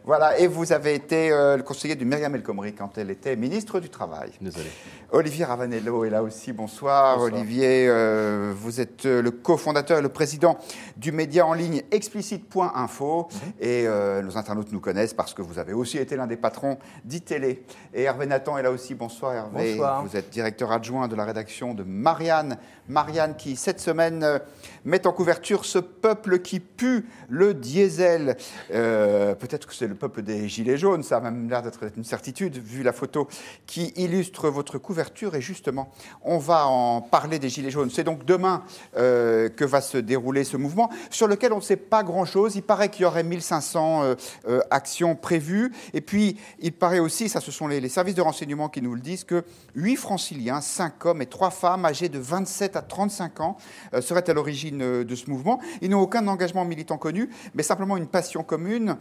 Voilà, et vous avez été le conseiller de Myriam El Khomri quand elle était ministre du Travail. Désolé. Olivier Ravanello est là aussi, bonsoir. Bonsoir. Olivier, vous êtes le cofondateur et le président du média en ligne explicite.info. Et nos internautes nous connaissent parce que vous avez aussi été l'un des patrons d'ITélé. Et Hervé Nathan est là aussi, bonsoir Hervé. Bonsoir. Vous êtes directeur adjoint de la rédaction de Marianne. Marianne qui, cette semaine, met en couverture ce peuple qui pue le diesel. Peut-être que c'est le peuple des Gilets jaunes, ça a même l'air d'être une certitude, vu la photo qui illustre votre couverture. Et justement, on va en parler des Gilets jaunes. C'est donc demain que va se dérouler ce mouvement, sur lequel on ne sait pas grand-chose. Il paraît qu'il y aurait 1500 actions prévues. Et puis, il paraît aussi, ça ce sont les services de renseignement qui nous le disent, que 8 franciliens, 5 hommes et 3 femmes âgés de 27 à 35 ans seraient à l'origine de ce mouvement. Ils n'ont aucun engagement militant connu, mais simplement une passion commune.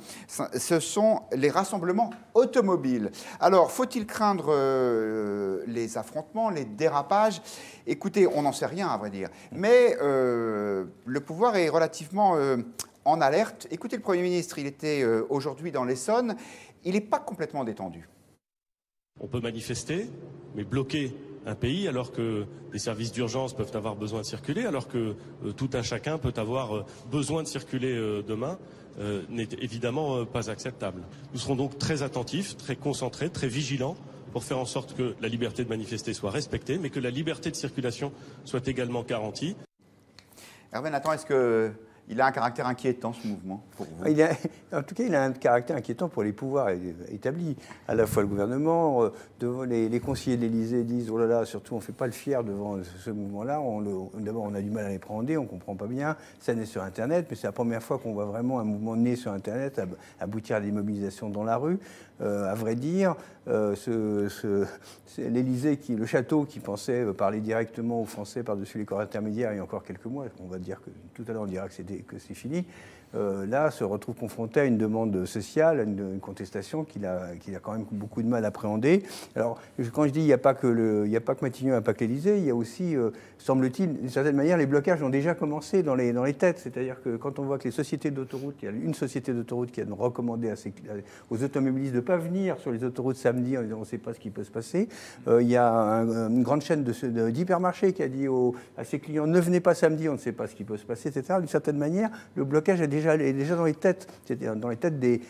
Ce sont les rassemblements automobiles. Alors, faut-il craindre les affrontements, les dérapages? Écoutez, on n'en sait rien, à vrai dire. Mais le pouvoir est relativement en alerte. Écoutez, le Premier ministre, il était aujourd'hui dans l'Essonne. Il n'est pas complètement détendu. On peut manifester, mais bloquer un pays alors que les services d'urgence peuvent avoir besoin de circuler, alors que tout un chacun peut avoir besoin de circuler demain, n'est évidemment pas acceptable. Nous serons donc très attentifs, très concentrés, très vigilants pour faire en sorte que la liberté de manifester soit respectée, mais que la liberté de circulation soit également garantie. Hervé Nathan, est-ce qu'il a un caractère inquiétant, ce mouvement, pour vous? En tout cas, il a un caractère inquiétant pour les pouvoirs établis. À la fois le gouvernement, les conseillers de l'Élysée disent « Oh là là, surtout on ne fait pas le fier devant ce mouvement-là. D'abord, on a du mal à l'appréhender, on ne comprend pas bien. Ça naît sur Internet, mais c'est la première fois qu'on voit vraiment un mouvement né sur Internet aboutir à des mobilisations dans la rue. À vrai dire, l'Élysée, le château qui pensait parler directement aux Français par-dessus les corps intermédiaires il y a encore quelques mois, on va dire que tout à l'heure on dira que c'est fini, là se retrouve confronté à une demande sociale, une contestation qu'il a quand même beaucoup de mal à appréhender. Alors quand je dis il n'y a pas que Matignon, il n'y a pas que l'Élysée, il y a aussi, semble-t-il, d'une certaine manière, les blocages ont déjà commencé dans les têtes. C'est-à-dire que quand on voit que les sociétés d'autoroutes, il y a une société d'autoroute qui a recommandé aux automobilistes de ne pas venir sur les autoroutes samedi en disant on ne sait pas ce qui peut se passer. Il y a une grande chaîne d'hypermarchés qui a dit à ses clients ne venez pas samedi, on ne sait pas ce qui peut se passer, etc. D'une certaine manière, le blocage est déjà dans les têtes, dans les têtes des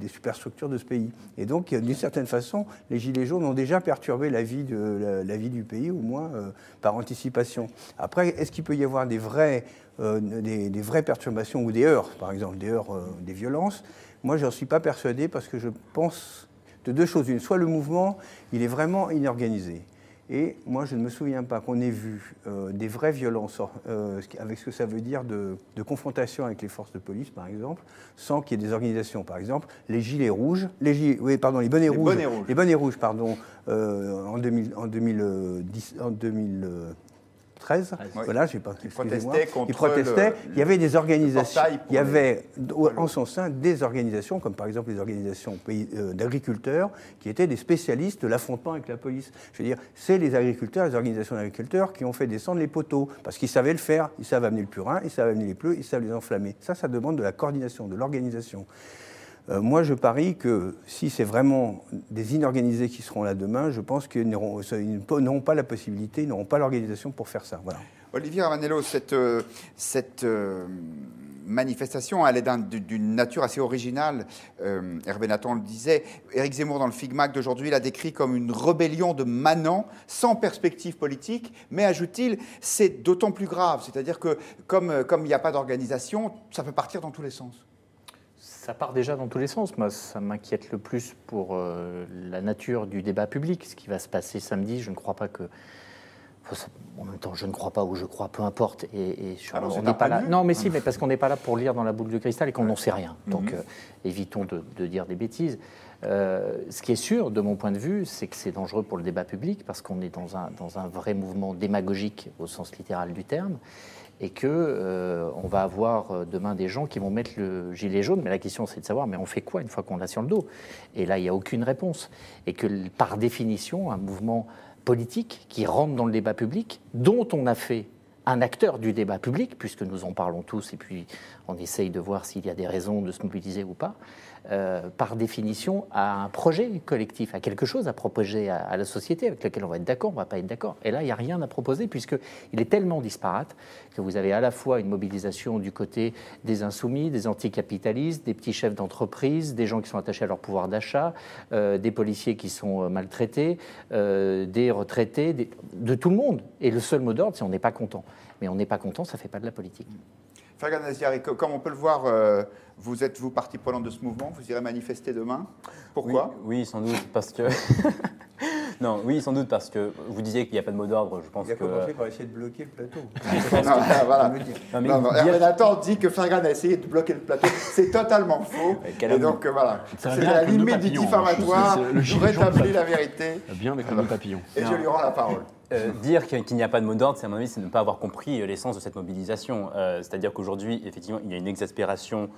superstructures de ce pays. Et donc, d'une certaine façon, les Gilets jaunes ont déjà perturbé la vie du pays, au moins par anticipation. Après, est-ce qu'il peut y avoir des vraies perturbations ou des heurts, par exemple, des violences? Moi, je n'en suis pas persuadé parce que je pense de deux choses. Une, soit le mouvement, il est vraiment inorganisé. Et moi, je ne me souviens pas qu'on ait vu des vraies violences, avec ce que ça veut dire de confrontation avec les forces de police, par exemple, sans qu'il y ait des organisations. Par exemple, les gilets rouges, les bonnets rouges. Les bonnets rouges, pardon, en 2013. Voilà, j'ai pas. Ils protestaient contre. Ils protestaient. Il y avait des organisations. Il y avait en son sein des organisations, comme par exemple les organisations d'agriculteurs, qui étaient des spécialistes de l'affrontement avec la police. Je veux dire, c'est les agriculteurs, les organisations d'agriculteurs qui ont fait descendre les poteaux parce qu'ils savaient le faire. Ils savent amener le purin, ils savent amener les pneus, ils savent les enflammer. Ça demande de la coordination, de l'organisation. Moi, je parie que si c'est vraiment des inorganisés qui seront là demain, je pense qu'ils n'auront pas la possibilité, ils n'auront pas l'organisation pour faire ça. Voilà. Olivier Ravanello, cette manifestation, elle est d'une nature assez originale. Hervé Nathan le disait. Éric Zemmour, dans le Figmag d'aujourd'hui, l'a décrit comme une rébellion de manants, sans perspective politique. Mais, ajoute-t-il, c'est d'autant plus grave. C'est-à-dire que, comme il n'y a pas d'organisation, ça peut partir dans tous les sens. Ça part déjà dans tous les sens. Moi, ça m'inquiète le plus pour la nature du débat public. Ce qui va se passer samedi, je ne crois pas que... En même temps, je ne crois pas ou je crois, peu importe. Alors, on n'est pas là. Non, mais si, mais parce qu'on n'est pas là pour lire dans la boule de cristal et qu'on n'en sait rien. Donc, évitons de dire des bêtises. Ce qui est sûr, de mon point de vue, c'est que c'est dangereux pour le débat public parce qu'on est dans un vrai mouvement démagogique au sens littéral du terme. Et qu'on va avoir demain des gens qui vont mettre le gilet jaune. Mais la question, c'est de savoir, mais on fait quoi une fois qu'on l'a sur le dos? Et là, il n'y a aucune réponse. Et que, par définition, un mouvement politique qui rentre dans le débat public, dont on a fait un acteur du débat public, puisque nous en parlons tous et puis on essaye de voir s'il y a des raisons de se mobiliser ou pas, par définition, à un projet collectif, à quelque chose à proposer à la société avec laquelle on va être d'accord, on ne va pas être d'accord. Et là, il n'y a rien à proposer puisqu'il est tellement disparate que vous avez à la fois une mobilisation du côté des insoumis, des anticapitalistes, des petits chefs d'entreprise, des gens qui sont attachés à leur pouvoir d'achat, des policiers qui sont maltraités, des retraités, de tout le monde. Et le seul mot d'ordre, c'est on n'est pas content. Mais on n'est pas content, ça ne fait pas de la politique. Fergan Aziari, comme on peut le voir, vous êtes, vous, partie prenante de ce mouvement, vous irez manifester demain. Pourquoi ? Oui, sans doute, parce que... Non, oui, sans doute, parce que vous disiez qu'il n'y a pas de mot d'ordre, je pense que... Il a commencé par essayer de bloquer le plateau. Nathan dit que Fergan a essayé de bloquer le plateau, c'est totalement faux. Et donc voilà, c'est la limite du diffamatoire, je rétablis la vérité. Bien avec le nœud papillon. Et je lui rends la parole. Dire qu'il n'y a pas de mot d'ordre, à mon avis, c'est ne pas avoir compris l'essence de cette mobilisation. C'est-à-dire qu'aujourd'hui, effectivement, il y a une exaspération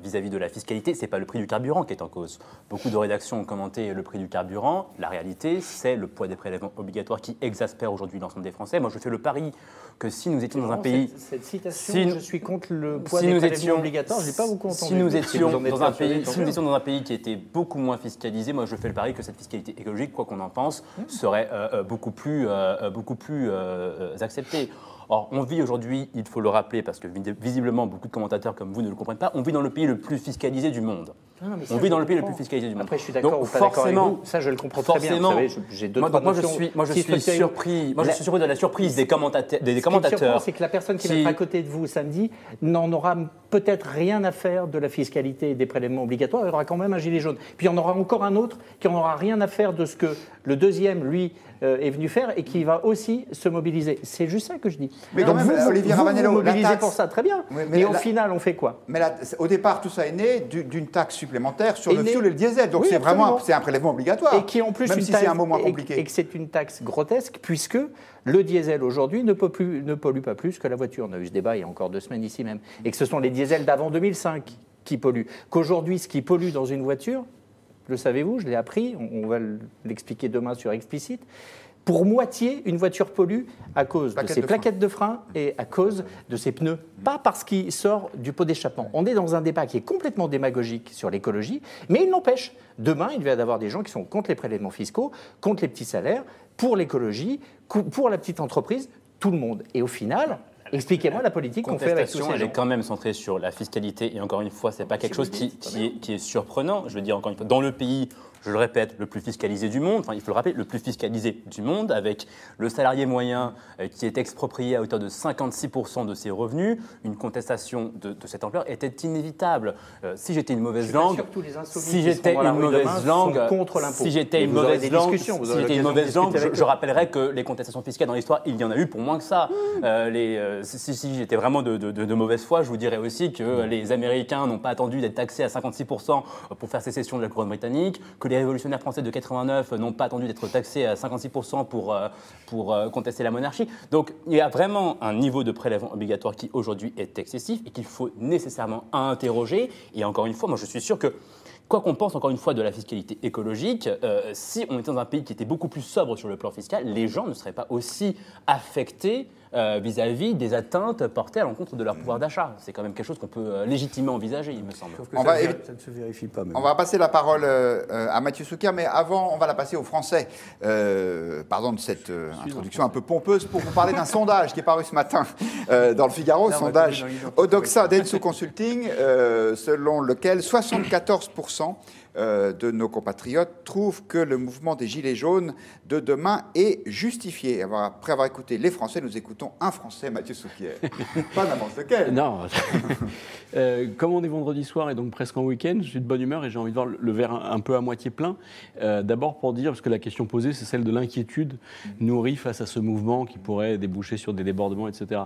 vis-à-vis de la fiscalité. Ce n'est pas le prix du carburant qui est en cause. Beaucoup de rédactions ont commenté le prix du carburant. La réalité, c'est le poids des prélèvements obligatoires qui exaspère aujourd'hui l'ensemble des Français. Moi, je fais le pari que si nous étions dans un pays... Cette citation, je suis contre le poids des prélèvements obligatoires, je n'ai pas beaucoup entendu. Si nous étions dans un pays qui était beaucoup moins fiscalisé, moi, je fais le pari que cette fiscalité écologique, quoi qu'on en pense, serait beaucoup plus acceptée. Or, on vit aujourd'hui, il faut le rappeler, parce que visiblement, beaucoup de commentateurs comme vous ne le comprennent pas, on vit dans le pays le plus fiscalisé du monde. On vit dans le pays le plus fiscalisé du monde. Après, je suis d'accord ou pas d'accord avec vous, ça je le comprends très bien. Vous savez, j'ai deux, trois notions. Moi, je suis surpris de la surprise des commentateurs. Ce qui me surprend, c'est que la personne qui va être à côté de vous samedi n'en aura peut-être rien à faire de la fiscalité et des prélèvements obligatoires, il y aura quand même un gilet jaune. Puis il y en aura encore un autre qui n'en aura rien à faire de ce que le deuxième, lui, est venu faire et qui va aussi se mobiliser. C'est juste ça que je dis. Mais quand même, Olivier Ravanello, vous mobilisez pour ça, très bien. Mais au final, on fait quoi ? Mais là, au départ, tout ça est né d'une taxe supplémentaire sur le fioul et le diesel. Donc c'est vraiment un prélèvement obligatoire. Et qui en plus même si c'est un mot moins compliqué. Et que c'est une taxe grotesque puisque le diesel aujourd'hui ne pollue pas plus que la voiture. On a eu ce débat il y a encore 2 semaines ici même. Et que ce sont les diesels d'avant 2005 qui polluent. Qu'aujourd'hui, ce qui pollue dans une voiture, le savez-vous, je l'ai appris, on va l'expliquer demain sur Explicite, pour moitié, une voiture pollue à cause de ses plaquettes de frein et à cause de ses pneus. Pas parce qu'il sort du pot d'échappement. On est dans un débat qui est complètement démagogique sur l'écologie, mais il n'empêche. Demain, il va y avoir des gens qui sont contre les prélèvements fiscaux, contre les petits salaires, pour l'écologie, pour la petite entreprise, tout le monde. Et au final... Expliquez-moi la politique qu'on fait avec tous ces gens. Elle est quand même centrée sur la fiscalité et encore une fois, c'est pas quelque chose qui est surprenant. Je veux dire encore une fois, dans le pays, je le répète, le plus fiscalisé du monde, enfin il faut le rappeler, le plus fiscalisé du monde, avec le salarié moyen qui est exproprié à hauteur de 56% de ses revenus, une contestation de cette ampleur était inévitable. Si j'étais une mauvaise langue, je rappellerais que les contestations fiscales dans l'histoire, il y en a eu pour moins que ça. Si j'étais vraiment de mauvaise foi, je vous dirais aussi que les Américains n'ont pas attendu d'être taxés à 56% pour faire sécession de la couronne britannique, que les révolutionnaires français de 89 n'ont pas attendu d'être taxés à 56% pour contester la monarchie. Donc il y a vraiment un niveau de prélèvement obligatoire qui aujourd'hui est excessif et qu'il faut nécessairement interroger. Et encore une fois, moi je suis sûr que quoi qu'on pense encore une fois de la fiscalité écologique, si on était dans un pays qui était beaucoup plus sobre sur le plan fiscal, les gens ne seraient pas aussi affectés vis-à-vis des atteintes portées à l'encontre de leur pouvoir d'achat. C'est quand même quelque chose qu'on peut légitimement envisager, il me semble. Sauf que ça ne se vérifie pas. Même. On va passer la parole à Mathieu Souquier, mais avant, on va la passer aux Français. Pardon de cette introduction un peu pompeuse pour vous parler d'un sondage qui est paru ce matin dans le Figaro, sondage Odoxa Denso Consulting, selon lequel 74% de nos compatriotes trouvent que le mouvement des Gilets jaunes de demain est justifié. Après avoir écouté les Français, nous écoutons un Français, Mathieu Souquier. Pas n'importe lequel. Non. Comme on est vendredi soir et donc presque en week-end, je suis de bonne humeur et j'ai envie de voir le verre un peu à moitié plein. D'abord pour dire, parce que la question posée, c'est celle de l'inquiétude nourrie face à ce mouvement qui pourrait déboucher sur des débordements, etc.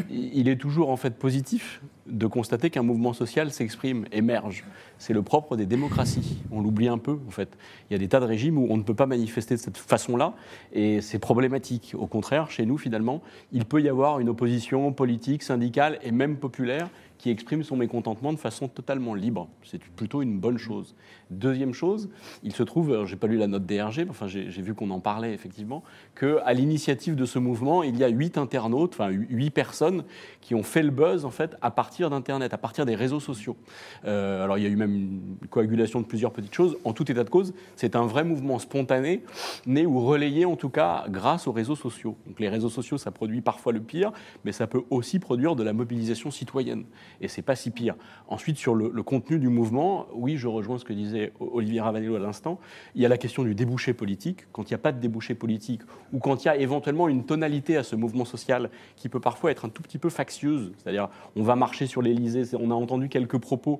Il est toujours en fait positif de constater qu'un mouvement social s'exprime, émerge. C'est le propre des démocraties. On l'oublie un peu, en fait. Il y a des tas de régimes où on ne peut pas manifester de cette façon-là, et c'est problématique. Au contraire, chez nous, finalement, il peut y avoir une opposition politique, syndicale et même populaire qui exprime son mécontentement de façon totalement libre. C'est plutôt une bonne chose. Deuxième chose, il se trouve, j'ai pas lu la note DRG, enfin j'ai vu qu'on en parlait effectivement, qu'à l'initiative de ce mouvement, il y a 8 internautes, enfin 8 personnes qui ont fait le buzz en fait à partir d'Internet, à partir des réseaux sociaux. Alors il y a eu même une coagulation de plusieurs petites choses. En tout état de cause, c'est un vrai mouvement spontané, né ou relayé en tout cas grâce aux réseaux sociaux. Donc les réseaux sociaux, ça produit parfois le pire, mais ça peut aussi produire de la mobilisation citoyenne. Et c'est pas si pire. Ensuite, sur le contenu du mouvement, oui, je rejoins ce que disait Olivier Ravanello à l'instant. Il y a la question du débouché politique. Quand il n'y a pas de débouché politique, ou quand il y a éventuellement une tonalité à ce mouvement social qui peut parfois être un tout petit peu factieuse, c'est-à-dire on va marcher sur l'Élysée, on a entendu quelques propos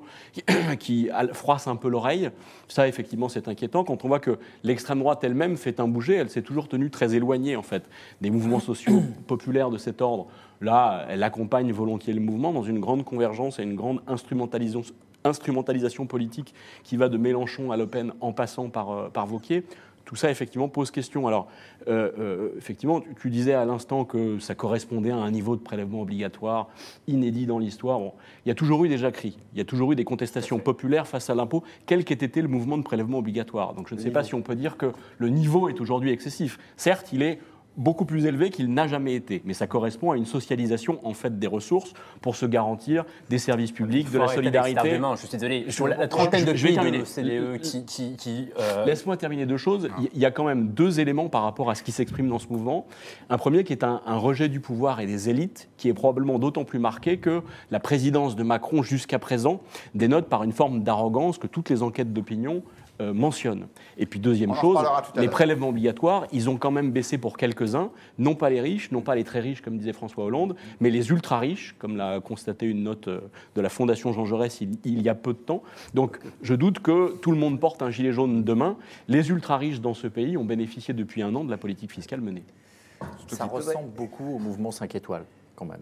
qui froissent un peu l'oreille, ça effectivement c'est inquiétant. Quand on voit que l'extrême droite elle-même fait un bouger, elle s'est toujours tenue très éloignée en fait des mouvements sociaux populaires de cet ordre. Là, elle accompagne volontiers le mouvement dans une grande convergence et une grande instrumentalisation politique qui va de Mélenchon à Le Pen en passant par Wauquiez. Tout ça, effectivement, pose question. Alors, effectivement, tu disais à l'instant que ça correspondait à un niveau de prélèvement obligatoire inédit dans l'histoire. Bon, il y a toujours eu des jacqueries, il y a toujours eu des contestations populaires face à l'impôt, quel qu'ait été le mouvement de prélèvement obligatoire. Donc, je ne sais pas si on peut dire que le niveau est aujourd'hui excessif. Certes, il est beaucoup plus élevé qu'il n'a jamais été. Mais ça correspond à une socialisation en fait des ressources pour se garantir des services publics, de la solidarité. Je suis désolé, sur la trentaine de pays de l'OCDE qui Laisse-moi terminer deux choses. Il y a quand même deux éléments par rapport à ce qui s'exprime dans ce mouvement. Un premier qui est un rejet du pouvoir et des élites, qui est probablement d'autant plus marqué que la présidence de Macron jusqu'à présent dénote par une forme d'arrogance que toutes les enquêtes d'opinion mentionne. Et puis deuxième chose, les prélèvements obligatoires, ils ont quand même baissé pour quelques-uns, non pas les riches, non pas les très riches comme disait François Hollande, mais les ultra riches, comme l'a constaté une note de la Fondation Jean Jaurès il y a peu de temps. Donc je doute que tout le monde porte un gilet jaune demain. Les ultra riches dans ce pays ont bénéficié depuis un an de la politique fiscale menée. Ça ressemble beaucoup au mouvement 5 étoiles quand même.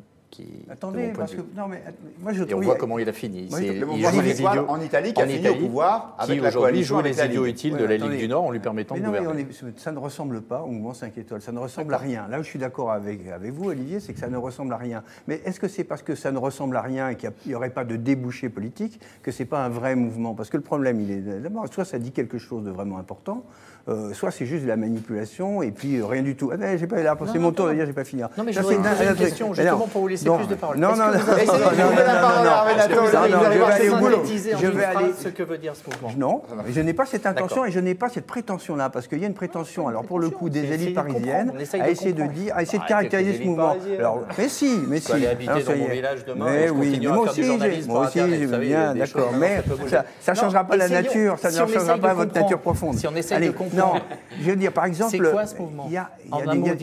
Attendez, parce que non mais moi je et on voit comment il a fini. Le mouvement 5 étoiles en Italie qui a fini au pouvoir avec la coalition joue les idiots utiles de la Ligue du Nord en lui permettant de gouverner. Ça ne ressemble pas au mouvement 5 étoiles, ça ne ressemble à rien. Là où je suis d'accord avec vous, Olivier, c'est que ça ne ressemble à rien. Mais est-ce que c'est parce que ça ne ressemble à rien et qu'il n'y aurait pas de débouché politique que c'est pas un vrai mouvement? Parce que le problème, il est d'abord, soit ça dit quelque chose de vraiment important, soit c'est juste de la manipulation et puis rien du tout. J'ai pas l'air, c'est mon tour de dire, j'ai pas fini. Non mais je voudrais poser une question justement pour vous laisser plus de parole. Non, je vais aller ce que veut dire ce mouvement. Non, je n'ai pas cette intention et je n'ai pas cette prétention-là, parce qu'il y a une prétention, alors pour le coup, des élites parisiennes, à essayer de caractériser ce mouvement. Alors, mais si. Je vais aller habiter dans mon village demain. Mais oui, mais moi aussi, je bien, d'accord. Mais ça ne changera pas la nature, ça ne changera pas votre nature profonde. Si on essaye de comprendre. Non, je veux dire, par exemple, c'est quoi ce mouvement?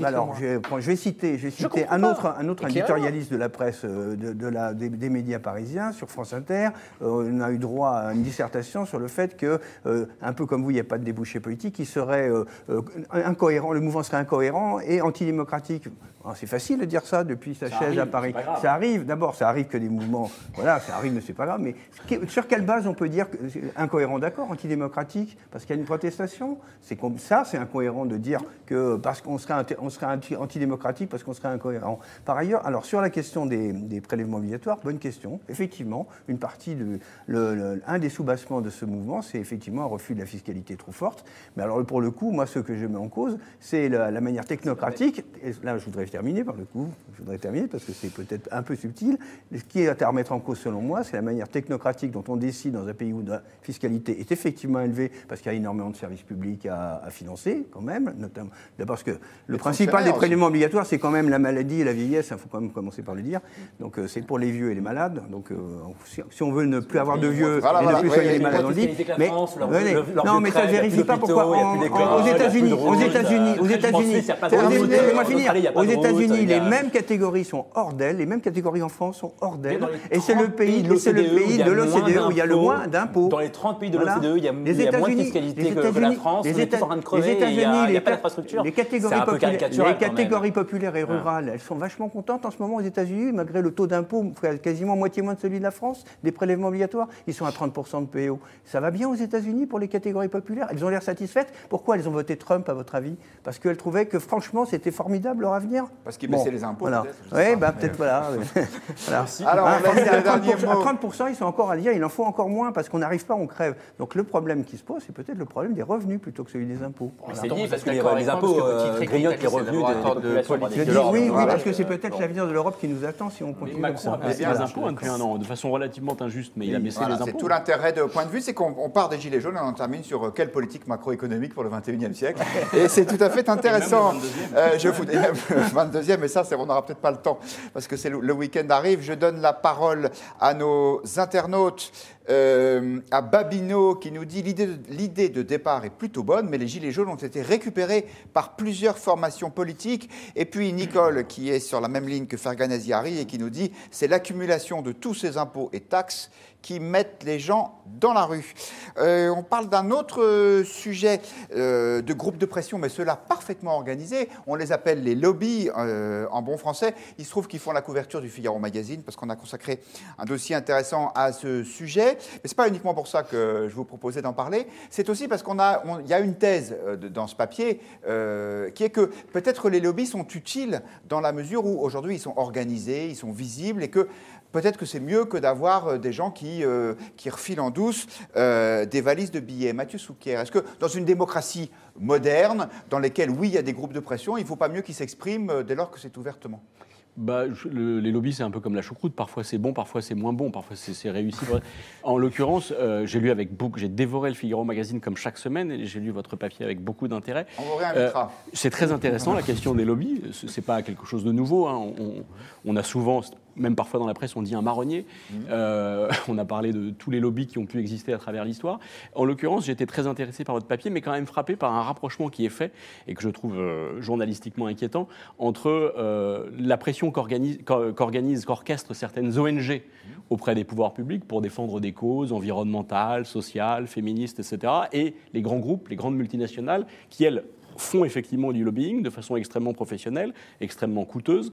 Alors, je vais citer un autre éditorialiste de la presse, des médias parisiens, sur France Inter. On a eu droit à une dissertation sur le fait que, un peu comme vous, il n'y a pas de débouché politique, il serait incohérent, le mouvement serait incohérent et antidémocratique. Alors, c'est facile de dire ça depuis sa chaise à Paris. Ça arrive, d'abord, ça arrive que des mouvements, voilà, ça arrive, mais c'est pas grave. Mais sur quelle base on peut dire que incohérent, d'accord, antidémocratique, parce qu'il y a une protestation? C'est comme ça, c'est incohérent de dire que parce qu'on serait antidémocratique, parce qu'on serait incohérent. Par ailleurs, alors sur la question des prélèvements obligatoires, bonne question. Effectivement, une partie un des sous-bassements de ce mouvement, c'est effectivement un refus de la fiscalité trop forte. Mais alors pour le coup, moi, ce que je mets en cause, c'est la manière technocratique. Et là, je voudrais terminer parce que c'est peut-être un peu subtil. Ce qui est à remettre en cause, selon moi, c'est la manière technocratique dont on décide dans un pays où la fiscalité est effectivement élevée, parce qu'il y a énormément de services publics à financer, quand même. Notamment, parce que le principal des prélèvements obligatoires, c'est quand même la maladie et la vieillesse. Il faut quand même commencer par le dire. Donc, c'est pour les vieux et les malades. Donc, si on veut ne plus avoir de vieux et ne plus soigner les malades dans le lit. Non, mais ça ne vérifie pas pourquoi. Aux États-Unis, aux États-Unis, les mêmes catégories sont hors d'elles, les mêmes catégories en France sont hors d'elles. Et c'est le pays de l'OCDE où il y a le moins d'impôts. Dans les 30 pays de l'OCDE, il y a moins de fiscalité que la France. On est tous en train de crever, il n'y a pas d'infrastructure. Les catégories populaires et rurales, elles sont vachement contentes en ce moment aux États-Unis, malgré le taux d'impôt quasiment moitié moins de celui de la France, des prélèvements obligatoires. Ils sont à 30% de PO. Ça va bien aux États-Unis pour les catégories populaires? Elles ont l'air satisfaites. Pourquoi elles ont voté Trump, à votre avis? Parce qu'elles trouvaient que franchement, c'était formidable leur avenir. Parce qu'ils baissaient les impôts, voilà. peut-être. Je sais Oui, pas. peut-être, voilà. Voilà. Alors, on va dire à les derniers 30%, à mots. 30%, ils sont encore à dire il en faut encore moins parce qu'on n'arrive pas, on crève. Donc le problème qui se pose, c'est peut-être le problème des revenus plutôt que celui des impôts. Voilà. C'est lié parce que D'accord avec les moi, impôts parce que le titre grignotent les économique, revenus c'est des d'avoir de populations. politique Je de dis l'ordre. oui, Voilà. parce que c'est peut-être l'avenir de l'Europe qui nous attend si on continue comme Macron ça. a baissé bien, les je impôts suis depuis un an, de façon relativement injuste, mais il a baissé Voilà, les c'est impôts. tout l'intérêt de point de vue, c'est qu'on part des Gilets jaunes et on termine sur quelle politique macroéconomique pour le 21e siècle. Et c'est tout à fait intéressant. Je vous dis même le 22e, mais ça, on n'aura peut-être pas le temps, parce que le week-end arrive. Je donne la parole à nos internautes. À Babino qui nous dit l'idée de départ est plutôt bonne, mais les Gilets jaunes ont été récupérés par plusieurs formations politiques. Et puis Nicole qui est sur la même ligne que Fergan Aziari et qui nous dit c'est l'accumulation de tous ces impôts et taxes qui mettent les gens dans la rue. On parle d'un autre sujet de groupe de pression, mais ceux-là parfaitement organisés. On les appelle les lobbies en bon français. Il se trouve qu'ils font la couverture du Figaro Magazine parce qu'on a consacré un dossier intéressant à ce sujet. Mais ce n'est pas uniquement pour ça que je vous proposais d'en parler. C'est aussi parce qu'il y a une thèse dans ce papier qui est que peut-être les lobbies sont utiles dans la mesure où aujourd'hui ils sont organisés, ils sont visibles et que peut-être que c'est mieux que d'avoir des gens qui refilent en douce des valises de billets. Mathieu Souquier, est-ce que dans une démocratie moderne, dans laquelle, oui, il y a des groupes de pression, il ne faut pas mieux qu'ils s'expriment dès lors que c'est ouvertement ? Les lobbies, c'est un peu comme la choucroute. Parfois, c'est bon, parfois, c'est moins bon. Parfois, c'est réussi. En l'occurrence, j'ai dévoré le Figaro Magazine comme chaque semaine et j'ai lu votre papier avec beaucoup d'intérêt. On vous réinvitera. C'est très intéressant, la question des lobbies. C'est pas quelque chose de nouveau. Hein. On a souvent, même parfois dans la presse, on dit un marronnier. On a parlé de tous les lobbies qui ont pu exister à travers l'histoire. En l'occurrence, j'ai été très intéressé par votre papier, mais quand même frappé par un rapprochement qui est fait et que je trouve journalistiquement inquiétant entre la pression qu'orchestrent certaines ONG auprès des pouvoirs publics pour défendre des causes environnementales, sociales, féministes, etc. et les grands groupes, les grandes multinationales qui, elles, font effectivement du lobbying de façon extrêmement professionnelle, extrêmement coûteuse,